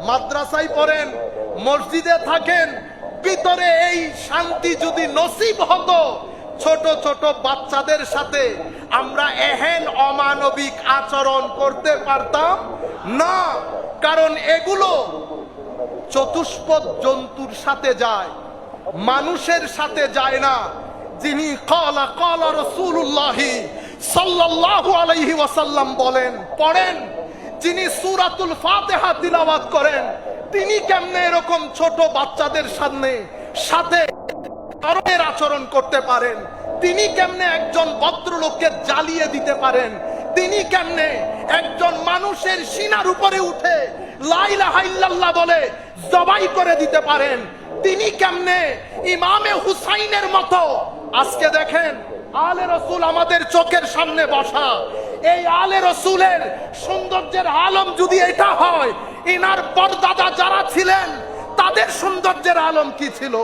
মাদ্রাসায় পড়েন, মসজিদে থাকেন, ভিতরে এই শান্তি যদি নসিব হতো, ছোট ছোট বাচ্চাদের সাথে আমরা এহেন অমানবিক আচরণ করতে পারতাম না। কারণ এগুলো চতুষ্পদ জন্তুর সাথে যায়, মানুষের সাথে যায় না। যিনি ক্বালা ক্বালা রাসূলুল্লাহ সাল্লাল্লাহু আলাইহি ওয়াসাল্লাম বলেন, পড়েন, যিনি সূরাতুল ফাতিহা তিলাওয়াত করেন, তিনি কেমনে এরকম ছোট বাচ্চাদের সাথে ধরনের আচরণ করতে পারেন? তিনি কেমনে একজন ভদ্রলোককে জ্বালিয়ে দিতে পারেন? তিনি কেমনে একজন মানুষের সিনার উপরে উঠে লা ইলাহা ইল্লাল্লাহ বলে জবাই করে দিতে পারেন? তিনি কেমনে ইমামে হুসাইনের মতো, আজকে দেখেন আলে রসুল আমাদের চোখের সামনে বসা, এই আলে রসুলের সৌন্দর্যের আলম যদি এটা হয়, ইনার পরদাদা যারা ছিলেন তাদের সৌন্দর্যের আলম কি ছিল?